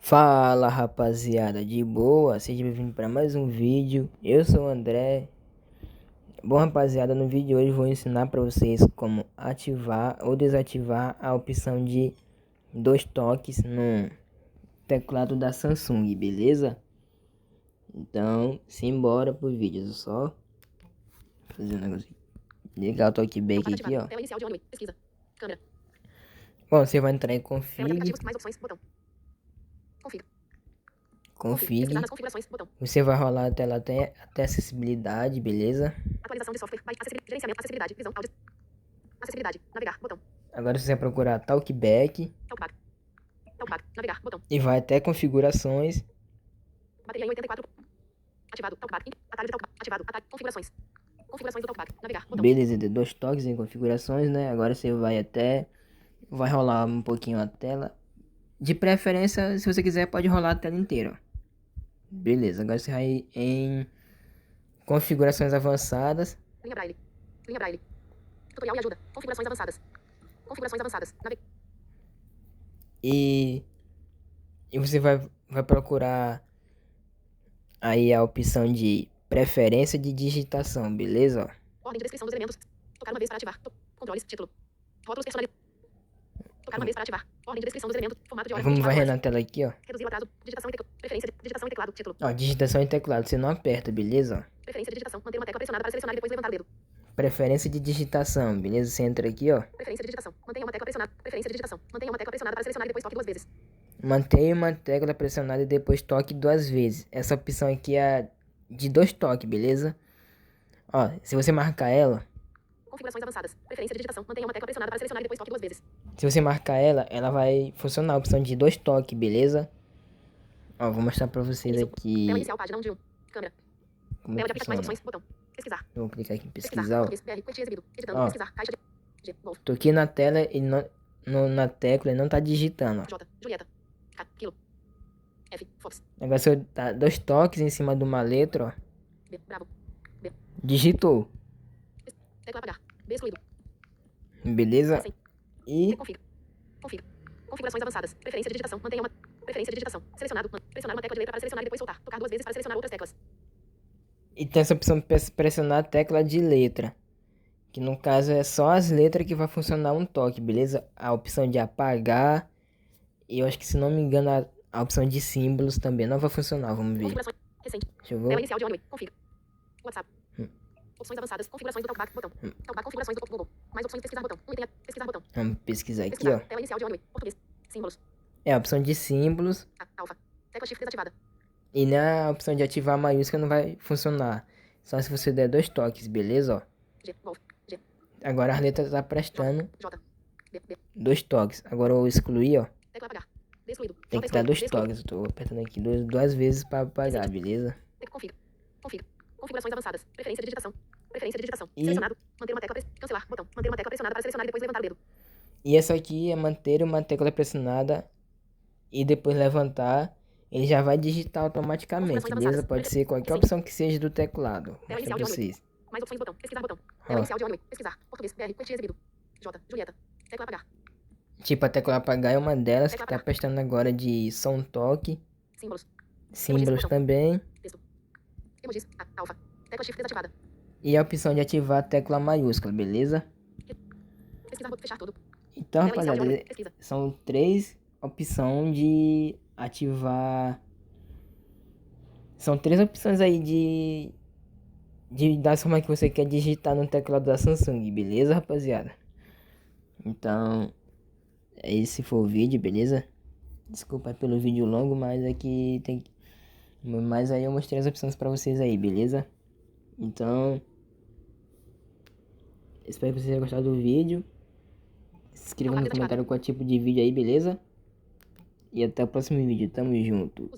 Fala rapaziada, de boa? Seja bem-vindo para mais um vídeo. Eu sou o André. Bom rapaziada, no vídeo de hoje vou ensinar para vocês como ativar ou desativar a opção de 2 toques no teclado da Samsung, beleza? Então, simbora pro vídeo, só fazer um negócio. Ligar o talkback aqui, ó. Bom, você vai entrar em config. Config. Você vai rolar a tela até acessibilidade, beleza? Atualização de software, gerenciamento, acessibilidade, visão, áudio, acessibilidade, navegar, botão. Agora você vai procurar talkback. Navegar, botão. E vai até configurações. Bateria em 84. Ativado, talkback, atalho de talkback, ativado, atalho, configurações. Configurações do talkback, navegar, botão. Beleza, de 2 toques em configurações, né? Agora você vai rolar um pouquinho a tela. De preferência, se você quiser, pode rolar a tela inteira, ó. Beleza, agora você vai em configurações avançadas. Linha Braille. Linha Braille. Tutorial e ajuda. Configurações avançadas. Configurações avançadas. E você vai procurar aí a opção de preferência de digitação, beleza? Ó. Ordem de descrição dos elementos. Tocar uma vez para ativar. Controles, título. Rótulos personalizados. Tocar uma vez para ativar. Ordem de descrição dos elementos. Formato de ordem. Vamos varrer na tela aqui, ó. Reduzir o atraso. Digitação e teclado. Preferência de digitação e teclado. Título. Ó, digitação e teclado. Você não aperta, beleza? Preferência de digitação. Manter uma tecla pressionada para selecionar e depois levantar o dedo. Preferência de digitação, beleza? Você entra aqui, ó. Preferência de digitação. Mantenha uma tecla pressionada. Preferência de digitação. Mantenha uma tecla pressionada para selecionar e depois toque 2 vezes. Mantenha uma tecla pressionada e depois toque 2 vezes. Essa opção aqui é de 2 toques, beleza? Ó, se você marcar ela... Configurações avançadas. Preferência de digitação. Mantenha uma tecla pressionada para selecionar e depois toque 2 vezes. Se você marcar ela vai funcionar a opção de 2 toques, beleza? Ó, vou mostrar pra vocês aqui. Tela inicial, página 1 de 1. Câmera. Como Tela de funciona. mais opções, botão. Pesquisar. Eu vou clicar aqui em pesquisar, ó. Editando, Ó. pesquisar, caixa de G, Golf. Tô aqui na tela e na tecla e não tá digitando, ó. J, Julieta, K, Kilo, F, Fox. Agora se eu dar 2 toques em cima de uma letra, ó. B, Bravo. B. Digitou. Tecla apagar. B excluído. Beleza? E... Configurações avançadas. Preferência de digitação. Mantenha uma... Preferência de digitação. Selecionado. Pressionar uma tecla de letra para selecionar e depois soltar. Tocar 2 vezes para selecionar outras teclas. E tem essa opção de pressionar a tecla de letra. Que no caso é só as letras que vai funcionar um toque, beleza? A opção de apagar. E eu acho que, se não me engano, a opção de símbolos também não vai funcionar. Vamos ver. Configurações. Recente. Deixa eu ver. Tela inicial de OneWay. Config. WhatsApp. Opções avançadas. Configurações do talkback. Botão. Talkback. Configurações do Google. Mais opções. Pesquisar botão. Pesquisar botão. Vamos pesquisar aqui, Pesquisar. ó. Tela inicial de OneWay. Português. Símbolos. É a opção de símbolos. Alfa. Tecla shift desativada. E na opção de ativar a maiúscula não vai funcionar. Só se você der 2 toques, beleza? Ó. G, Golf. G. Agora a letra tá prestando J. B, B. 2 toques. Agora eu excluir, ó. Tecla apagar. B excluído. Tem que dar 2 toques. Eu tô apertando aqui duas vezes pra apagar, beleza? Config. Configurações avançadas. Preferência de digitação. Preferência de digitação. E... Selecionado. Manter uma tecla cancelar. Botão. Manter uma tecla pressionada para selecionar e depois levantar o dedo. E essa aqui é manter uma tecla pressionada e depois levantar. Ele já vai digitar automaticamente, beleza? Pode ser qualquer opção que seja do teclado. Tela Mostra inicial pra de OneWay. vocês. Mais opções, botão. Pesquisar, botão. Ó. Tela inicial de OneWay. Pesquisar. Português. BR. Quantia exibido. J. Julieta. Tecla apagar. Tipo, a tecla apagar é uma delas que tá prestando agora de som toque. Símbolos. Símbolos também. Texto. Emojis. Alfa. Tecla shift desativada. E a opção de ativar a tecla maiúscula, beleza? Pesquisar, fechar tudo. Então, Tela inicial de rapaziada, OneWay. Pesquisa. são 3 opções de ativar. São 3 opções aí da forma que você quer digitar no teclado da Samsung, beleza, rapaziada? Então, esse foi o vídeo, beleza? Desculpa pelo vídeo longo, mas aqui tem que... Mas aí eu mostrei as opções pra vocês aí, beleza? Então, espero que vocês tenham gostado do vídeo. Se inscreva no comentário qual tipo de vídeo aí, beleza? E até o próximo vídeo, tamo junto.